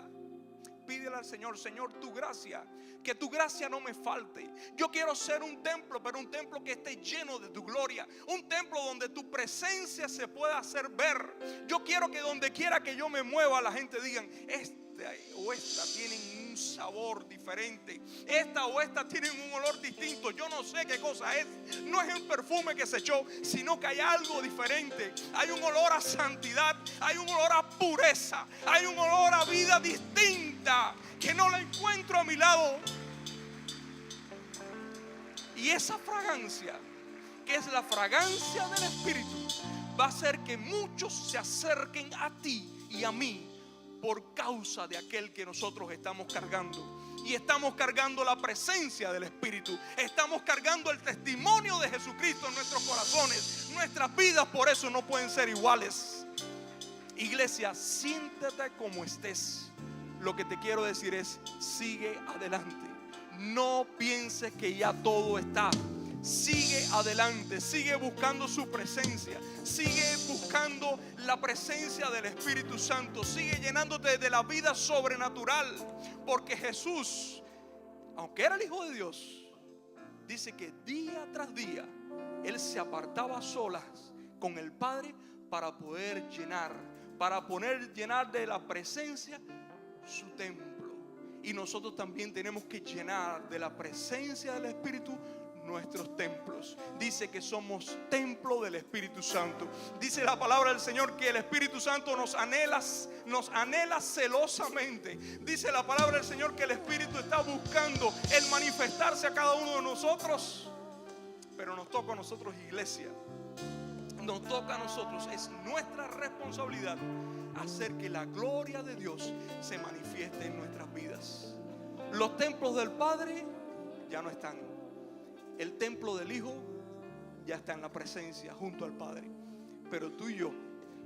pídele al Señor: Señor, tu gracia, que tu gracia no me falte. Yo quiero ser un templo, pero un templo que esté lleno de tu gloria. Un templo donde tu presencia se pueda hacer ver. Yo quiero que donde quiera que yo me mueva, la gente diga: o esta tienen un sabor diferente, esta o esta tienen un olor distinto. Yo no sé qué cosa es. No es el perfume que se echó, sino que hay algo diferente. Hay un olor a santidad, hay un olor a pureza, hay un olor a vida distinta que no la encuentro a mi lado. Y esa fragancia, que es la fragancia del Espíritu, va a hacer que muchos se acerquen a ti y a mí por causa de aquel que nosotros estamos cargando. Y estamos cargando la presencia del Espíritu. Estamos cargando el testimonio de Jesucristo en nuestros corazones. Nuestras vidas por eso no pueden ser iguales. Iglesia, siéntate como estés. Lo que te quiero decir es: sigue adelante. No pienses que ya todo está. Sigue adelante, sigue buscando su presencia, sigue buscando la presencia del Espíritu Santo, sigue llenándote de la vida sobrenatural, porque Jesús, aunque era el Hijo de Dios, dice que día tras día Él se apartaba a solas con el Padre para poder llenar de la presencia su templo. Y nosotros también tenemos que llenar de la presencia del Espíritu nuestros templos. Dice que somos templo del Espíritu Santo. Dice la palabra del Señor que el Espíritu Santo nos anhela celosamente. Dice la palabra del Señor que el Espíritu está buscando el manifestarse a cada uno de nosotros. Pero nos toca a nosotros, iglesia. Nos toca a nosotros. Es nuestra responsabilidad hacer que la gloria de Dios se manifieste en nuestras vidas. Los templos del Padre ya no están. El templo del Hijo ya está en la presencia junto al Padre. Pero tú y yo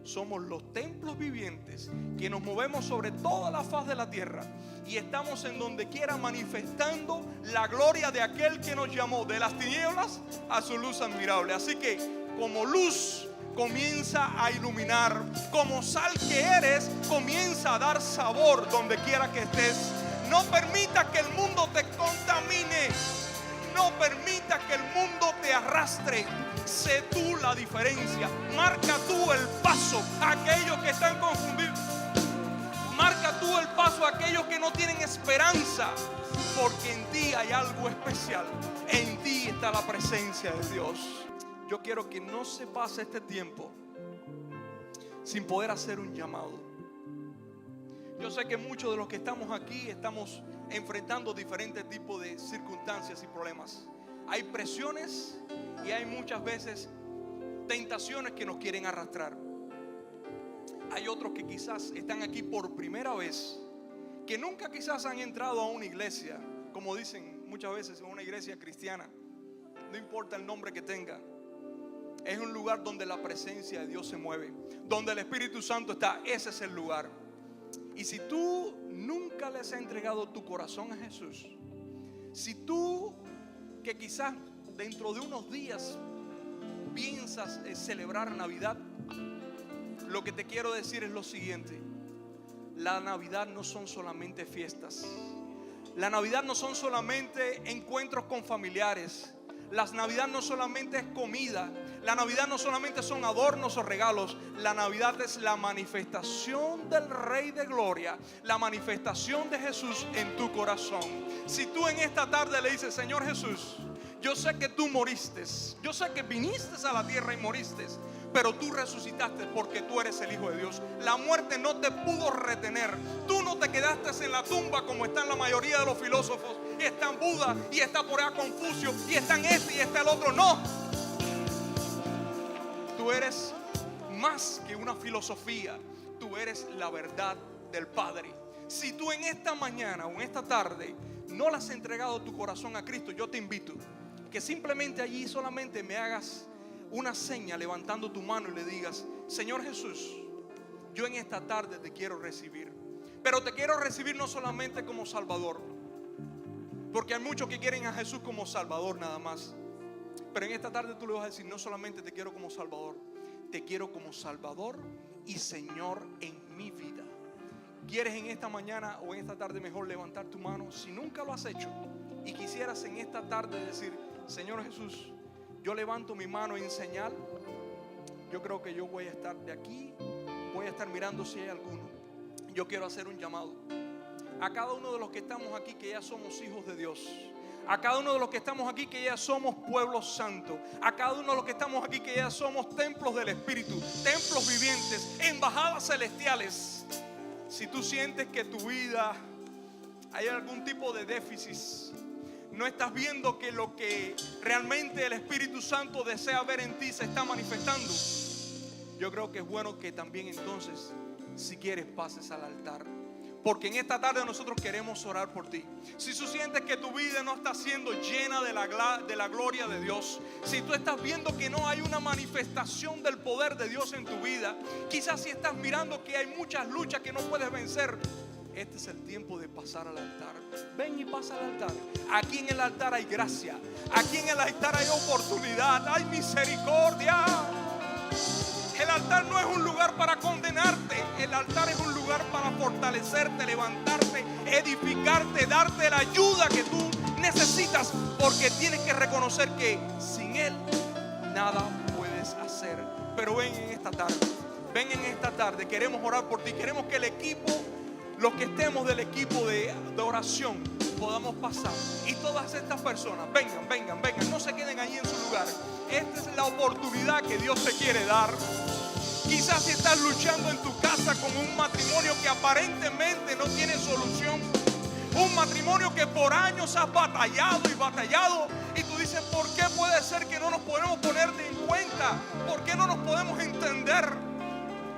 somos los templos vivientes que nos movemos sobre toda la faz de la tierra y estamos en donde quiera manifestando la gloria de aquel que nos llamó de las tinieblas a su luz admirable. Así que como luz, comienza a iluminar. Como sal que eres, comienza a dar sabor donde quiera que estés. No permita que el mundo te contamine. No permita que el mundo te arrastre. Sé tú la diferencia. Marca tú el paso a aquellos que están confundidos. Marca tú el paso a aquellos que no tienen esperanza. Porque en ti hay algo especial. En ti está la presencia de Dios. Yo quiero que no se pase este tiempo sin poder hacer un llamado. Yo sé que muchos de los que estamos aquí estamos enfrentando diferentes tipos de circunstancias y problemas. Hay presiones y hay muchas veces tentaciones que nos quieren arrastrar. Hay otros que quizás están aquí por primera vez, que nunca quizás han entrado a una iglesia, como dicen muchas veces, una iglesia cristiana. No importa el nombre que tenga. Es un lugar donde la presencia de Dios se mueve, donde el Espíritu Santo está. Ese es el lugar. Y si tú nunca le has entregado tu corazón a Jesús, si tú que quizás dentro de unos días piensas celebrar Navidad, lo que te quiero decir es lo siguiente: la Navidad no son solamente fiestas, la Navidad no son solamente encuentros con familiares, la Navidad no solamente es comida, la Navidad no solamente son adornos o regalos. La Navidad es la manifestación del Rey de Gloria, la manifestación de Jesús en tu corazón. Si tú en esta tarde le dices: Señor Jesús, yo sé que tú moriste, yo sé que viniste a la tierra y moriste, pero tú resucitaste porque tú eres el Hijo de Dios. La muerte no te pudo retener. Tú no te quedaste en la tumba como están la mayoría de los filósofos. Y están Buda, y está por allá Confucio, y están este y está el otro. No, tú eres más que una filosofía. Tú eres la verdad del Padre. Si tú en esta mañana o en esta tarde no le has entregado tu corazón a Cristo, yo te invito que simplemente allí solamente me hagas una seña levantando tu mano y le digas: Señor Jesús, yo en esta tarde te quiero recibir. Pero te quiero recibir no solamente como Salvador, porque hay muchos que quieren a Jesús como Salvador nada más. Pero en esta tarde tú le vas a decir: no solamente te quiero como Salvador, te quiero como Salvador y Señor en mi vida. ¿Quieres en esta mañana o en esta tarde mejor levantar tu mano? Si nunca lo has hecho y quisieras en esta tarde decir: Señor Jesús, yo levanto mi mano en señal. Yo creo que yo voy a estar de aquí, voy a estar mirando si hay alguno. Yo quiero hacer un llamado a cada uno de los que estamos aquí, que ya somos hijos de Dios, a cada uno de los que estamos aquí, que ya somos pueblo santo, a cada uno de los que estamos aquí, que ya somos templos del Espíritu, templos vivientes, embajadas celestiales. Si tú sientes que tu vida hay algún tipo de déficit, no estás viendo que lo que realmente el Espíritu Santo desea ver en ti se está manifestando, yo creo que es bueno que también entonces, si quieres, pases al altar, porque en esta tarde nosotros queremos orar por ti. Si tú sientes que tu vida no está siendo llena de la gloria de Dios, si tú estás viendo que no hay una manifestación del poder de Dios en tu vida, quizás si estás mirando que hay muchas luchas que no puedes vencer, este es el tiempo de pasar al altar. Ven y pasa al altar. Aquí en el altar hay gracia, aquí en el altar hay oportunidad, hay misericordia. El altar no es un lugar para condenarte, el altar es un lugar para fortalecerte, levantarte, edificarte, darte la ayuda que tú necesitas, porque tienes que reconocer que sin Él nada puedes hacer. Pero ven en esta tarde, queremos orar por ti, queremos que el equipo, los que estemos del equipo de oración, podamos pasar. Y todas estas personas, vengan, no se queden ahí en su lugar. Esta es la oportunidad que Dios te quiere dar. Quizás si estás luchando en tu casa con un matrimonio que aparentemente no tiene solución, un matrimonio que por años has batallado y tú dices: ¿por qué puede ser que no nos podemos poner en cuenta? ¿Por qué no nos podemos entender?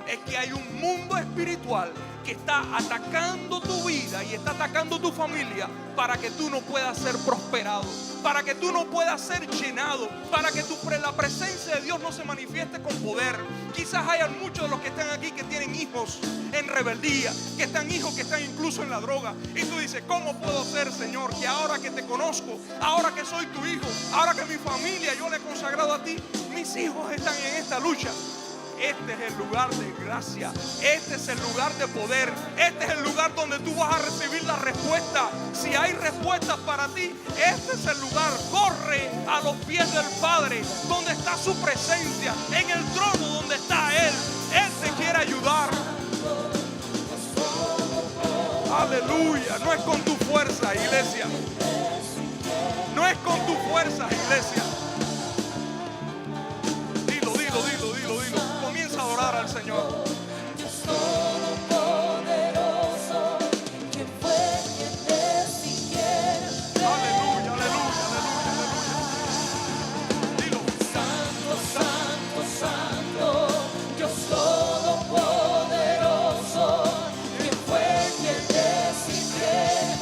Es que hay un mundo espiritual que está atacando tu vida y está atacando tu familia para que tú no puedas ser prosperado, para que tú no puedas ser llenado, para que la presencia de Dios no se manifieste con poder. Quizás hay muchos de los que están aquí que tienen hijos en rebeldía, que están hijos que están incluso en la droga, y tú dices: ¿cómo puedo ser, Señor, que ahora que te conozco, ahora que soy tu hijo, ahora que mi familia yo le he consagrado a ti, mis hijos están en esta lucha? Este es el lugar de gracia, este es el lugar de poder, este es el lugar donde tú vas a recibir la respuesta. Si hay respuestas para ti, este es el lugar. Corre a los pies del Padre, donde está su presencia, en el trono donde está Él. Él te quiere ayudar. Aleluya. No es con tu fuerza, iglesia. No es con tu fuerza, iglesia. Dilo. Comienza a adorar al Señor. Dios todopoderoso, que fue quien decidiera. Aleluya. Dilo. Santo, Dios todopoderoso, que fue quien decidiera.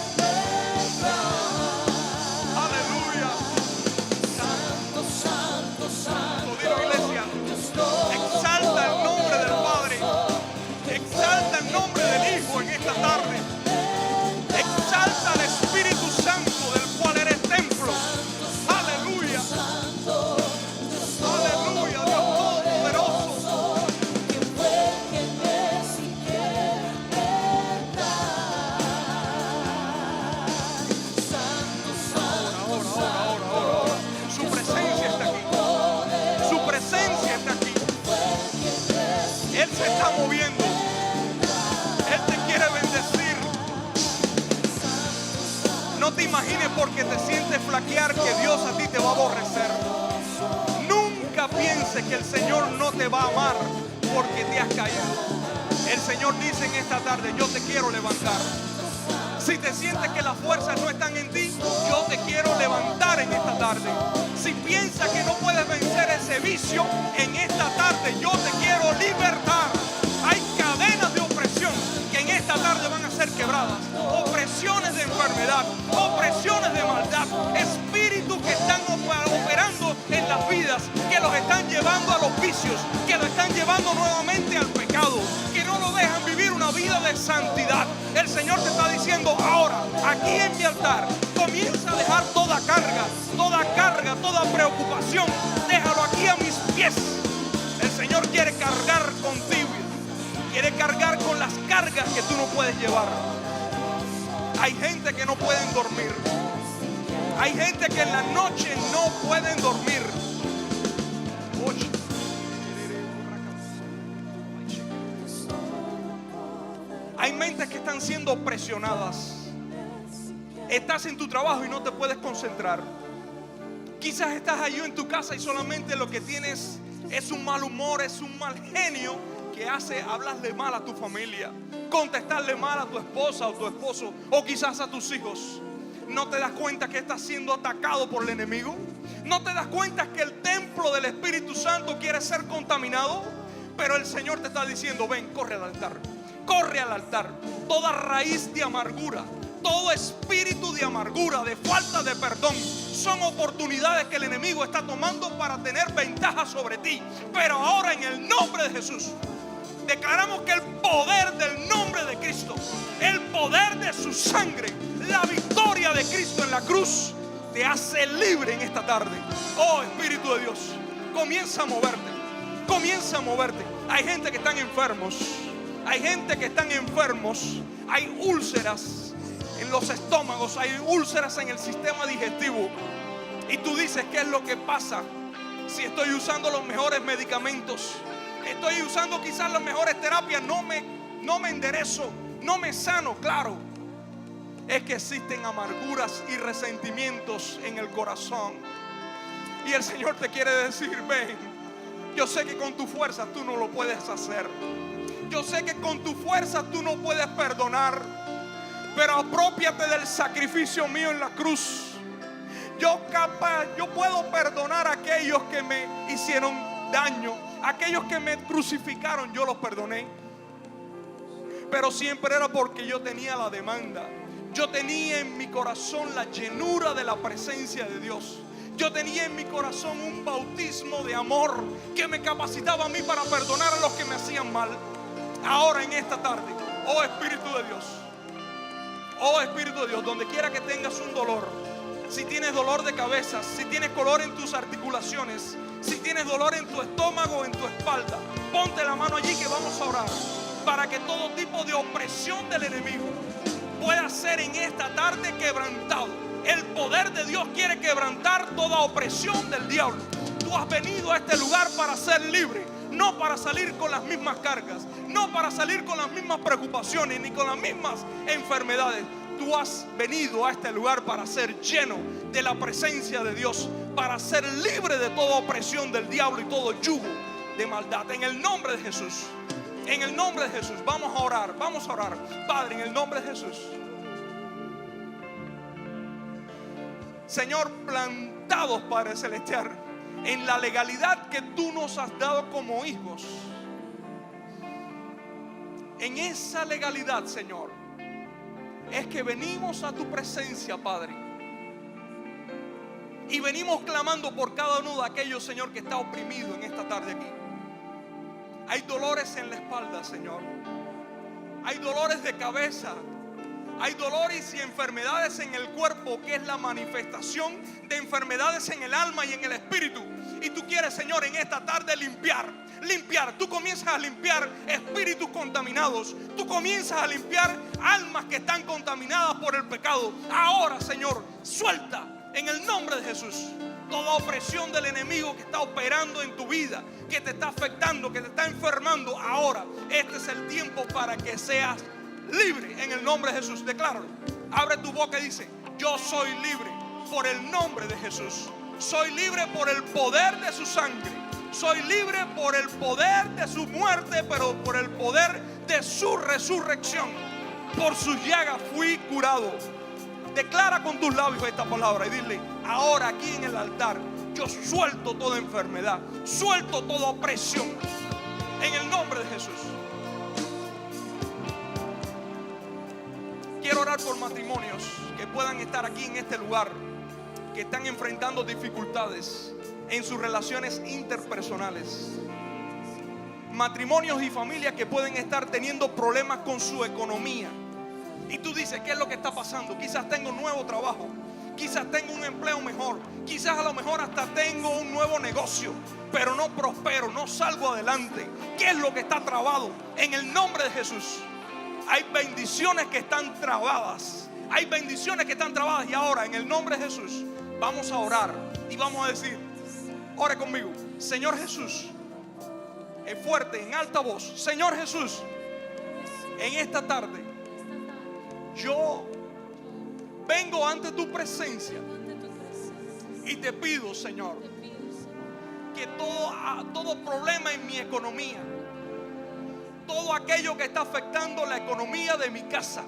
Aleluya. Santo, Dilo, iglesia. Dios Exalta el nombre del Padre. flaquear que Dios a ti te va a aborrecer. Nunca pienses que el Señor no te va a amar porque te has caído. El Señor dice en esta tarde: yo te quiero levantar. Si te sientes que las fuerzas no están en ti, yo te quiero levantar en esta tarde. Si piensas que no puedes vencer ese vicio, en esta tarde yo te quiero libertar. Hay cadenas de opresión que en esta tarde van a ser quebradas. Opresiones de enfermedad, opresiones de maldad, espíritus que están operando en las vidas, que los están llevando a los vicios, que los están llevando nuevamente al pecado, que no lo dejan vivir una vida de santidad. El Señor te está diciendo ahora, aquí en mi altar, comienza a dejar toda carga, toda preocupación. Déjalo aquí a mis pies. El Señor quiere cargar contigo, quiere cargar con las cargas que tú no puedes llevar. Hay gente que no pueden dormir. Hay gente que en la noche no pueden dormir. Hay mentes que están siendo presionadas. Estás en tu trabajo y no te puedes concentrar. Quizás estás allí en tu casa y solamente lo que tienes es un mal humor, es un mal genio que hace hablarle mal a tu familia, contestarle mal a tu esposa o tu esposo, o quizás a tus hijos. ¿No te das cuenta que estás siendo atacado por el enemigo? ¿No te das cuenta que el templo del Espíritu Santo quiere ser contaminado? Pero el Señor te está diciendo: ven, corre al altar. Corre al altar. Toda raíz de amargura, todo espíritu de amargura, de falta de perdón, son oportunidades que el enemigo está tomando para tener ventaja sobre ti. Pero ahora, en el nombre de Jesús, declaramos que el poder del nombre de Cristo, el poder de su sangre, la victoria de Cristo en la cruz, te hace libre en esta tarde. Oh Espíritu de Dios, comienza a moverte. Comienza a moverte. Hay gente que están enfermos. Hay gente que están enfermos. Hay úlceras en los estómagos. Hay úlceras en el sistema digestivo. Y tú dices: ¿qué es lo que pasa? Si estoy usando los mejores medicamentos, estoy usando quizás las mejores terapias, no me enderezo, no me sano. Claro, es que existen amarguras y resentimientos en el corazón. Y el Señor te quiere decir: ven, yo sé que con tu fuerza tú no lo puedes hacer. Yo sé que con tu fuerza tú no puedes perdonar. Pero aprópiate del sacrificio mío en la cruz. Yo puedo perdonar a aquellos que me hicieron daño, aquellos que me crucificaron, yo los perdoné. Pero siempre era porque yo tenía la demanda. Yo tenía en mi corazón la llenura de la presencia de Dios. Yo tenía en mi corazón un bautismo de amor que me capacitaba a mí para perdonar a los que me hacían mal. Ahora, en esta tarde, oh Espíritu de Dios, oh Espíritu de Dios, donde quiera que tengas un dolor, si tienes dolor de cabeza, si tienes dolor en tus articulaciones, si tienes dolor en tu estómago o en tu espalda, ponte la mano allí que vamos a orar para que todo tipo de opresión del enemigo pueda ser en esta tarde quebrantado. El poder de Dios quiere quebrantar toda opresión del diablo. Tú has venido a este lugar para ser libre, no para salir con las mismas cargas, no para salir con las mismas preocupaciones ni con las mismas enfermedades. Tú has venido a este lugar para ser lleno de la presencia de Dios, para ser libre de toda opresión del diablo y todo yugo de maldad. En el nombre de Jesús, en el nombre de Jesús, vamos a orar, vamos a orar. Padre, en el nombre de Jesús, Señor, plantados, Padre Celestial, en la legalidad que tú nos has dado como hijos. En esa legalidad, Señor, es que venimos a tu presencia, Padre, y venimos clamando por cada uno de aquellos, Señor, que está oprimido en esta tarde aquí. Hay dolores en la espalda, Señor. Hay dolores de cabeza. Hay dolores y enfermedades en el cuerpo, que es la manifestación de enfermedades en el alma y en el espíritu. Y tú quieres, Señor, en esta tarde limpiar. Tú comienzas a limpiar espíritus contaminados. Tú comienzas a limpiar almas que están contaminadas por el pecado. Ahora, Señor, suelta en el nombre de Jesús toda opresión del enemigo que está operando en tu vida, que te está afectando, que te está enfermando. Ahora, este es el tiempo para que seas libre en el nombre de Jesús. Decláralo. Abre tu boca y dice: yo soy libre. por el nombre de Jesús. Soy libre por el poder de su sangre. Soy libre por el poder de su muerte, pero por el poder de su resurrección. Por sus llagas fui curado. Declara con tus labios esta palabra y dile: ahora aquí en el altar yo suelto toda enfermedad, suelto toda opresión en el nombre de Jesús. Quiero orar por matrimonios que puedan estar aquí en este lugar, que están enfrentando dificultades en sus relaciones interpersonales. Matrimonios y familias que pueden estar teniendo problemas con su economía. Y tú dices: ¿qué es lo que está pasando? Quizás tengo un nuevo trabajo, quizás tengo un empleo mejor, quizás a lo mejor hasta tengo un nuevo negocio, pero no prospero, no salgo adelante. ¿Qué es lo que está trabado? En el nombre de Jesús. Hay bendiciones que están trabadas. Hay bendiciones que están trabadas. Y ahora en el nombre de Jesús vamos a orar y vamos a decir: ore conmigo. Señor Jesús, en fuerte, en alta voz: Señor Jesús, en esta tarde yo vengo ante tu presencia y te pido, Señor, que todo problema en mi economía, todo aquello que está afectando la economía de mi casa,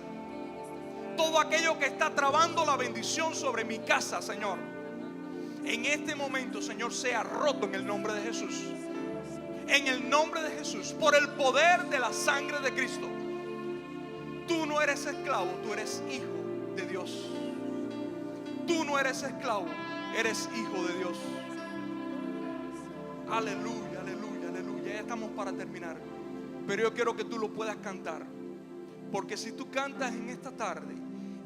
todo aquello que está trabando la bendición sobre mi casa, Señor, en este momento, Señor, sea roto en el nombre de Jesús. En el nombre de Jesús, por el poder de la sangre de Cristo. Tú no eres esclavo, tú eres hijo de Dios. Tú no eres esclavo, eres hijo de Dios. Aleluya, aleluya, aleluya. Ya estamos para terminar, pero yo quiero que tú lo puedas cantar. Porque si tú cantas en esta tarde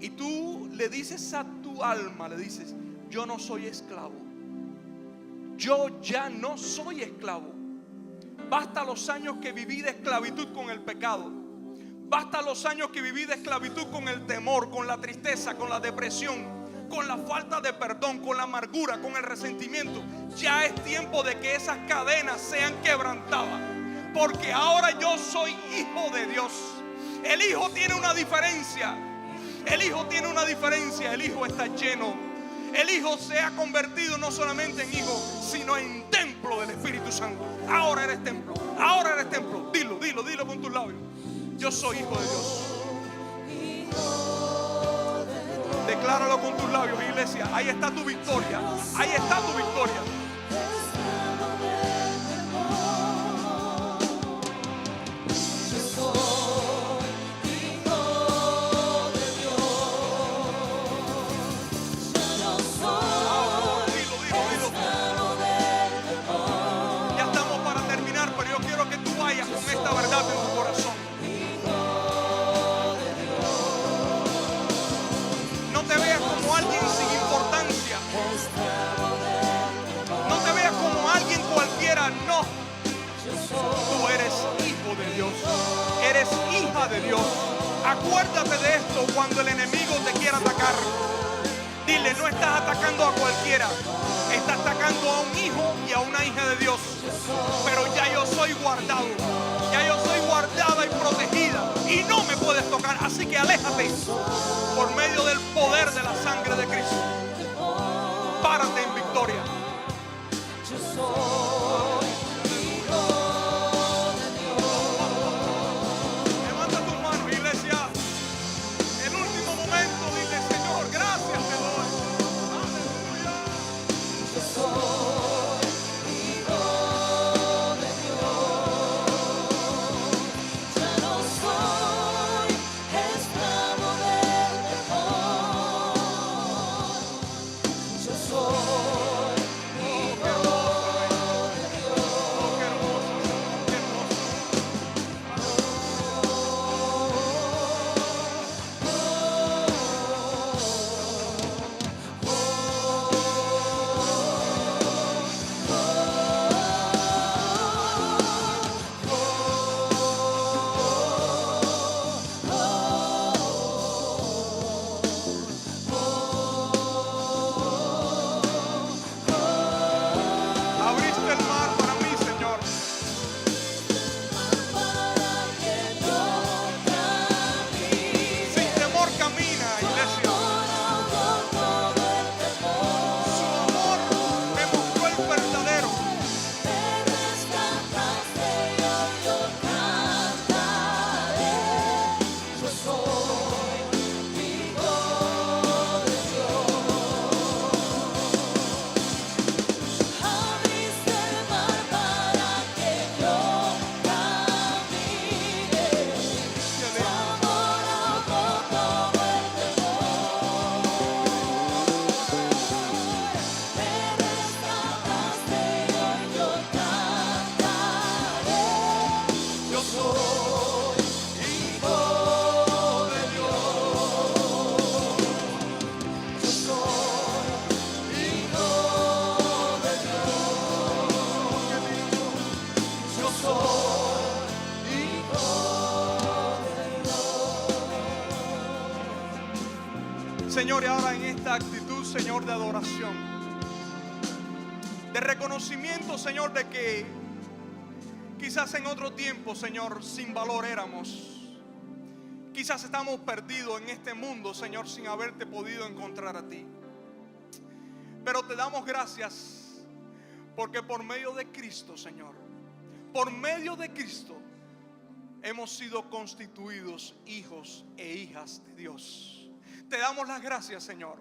y tú le dices a tu alma, le dices: yo no soy esclavo, yo ya no soy esclavo. Basta los años que viví de esclavitud con el pecado. Basta los años que viví de esclavitud con el temor, con la tristeza, con la depresión, con la falta de perdón, con la amargura, con el resentimiento. Ya es tiempo de que esas cadenas sean quebrantadas, porque ahora yo soy hijo de Dios. El hijo tiene una diferencia. El hijo tiene una diferencia. El hijo está lleno. El hijo se ha convertido no solamente en hijo, sino en templo del Espíritu Santo. Ahora eres templo. Ahora eres templo. Dilo, dilo, dilo con tus labios: yo soy hijo de Dios. Decláralo con tus labios, iglesia. Ahí está tu victoria. Ahí está tu victoria. Con esta verdad en tu corazón. No te veas como alguien sin importancia. No te veas como alguien cualquiera. No. Tú eres hijo de Dios. Eres hija de Dios. Acuérdate de esto cuando el enemigo te quiera atacar. Dile: no estás atacando a cualquiera. Estás atacando a un hijo y a una hija de Dios. Pero ya yo soy guardado. Ya yo soy guardada y protegida. Y no me puedes tocar. Así que aléjate por medio del poder de la sangre de Cristo. Párate en victoria. Levanta tus manos, iglesia. El último momento, dile: Señor, gracias te doy. Aleluya. Señor, y ahora en esta actitud, Señor, de adoración, de reconocimiento, Señor, de que quizás en otro tiempo, Señor, sin valor éramos. Quizás estamos perdidos en este mundo, Señor, sin haberte podido encontrar a ti. Pero te damos gracias porque por medio de Cristo, Señor, por medio de Cristo, hemos sido constituidos hijos e hijas de Dios. Te damos las gracias, Señor.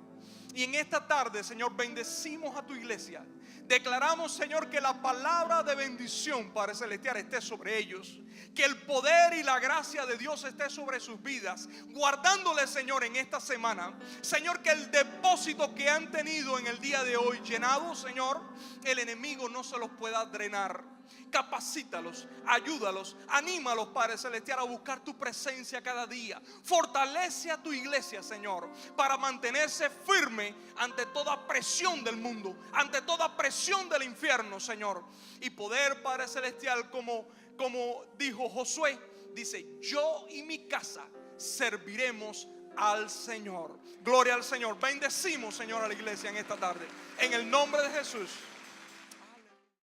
Y en esta tarde, Señor, bendecimos a tu iglesia. Declaramos, Señor, que la palabra de bendición, Padre Celestial, esté sobre ellos. Que el poder y la gracia de Dios esté sobre sus vidas, guardándoles, Señor, en esta semana. Señor, que el depósito que han tenido en el día de hoy llenado, Señor, el enemigo no se los pueda drenar. Capacítalos, ayúdalos, anímalos, Padre Celestial, a buscar tu presencia cada día. Fortalece a tu iglesia, Señor, para mantenerse firme ante toda presión del mundo, ante toda presión del infierno, Señor. Y poder, Padre Celestial, como dijo Josué, dice: yo y mi casa serviremos al Señor. Gloria al Señor. Bendecimos, Señor, a la iglesia en esta tarde, en el nombre de Jesús.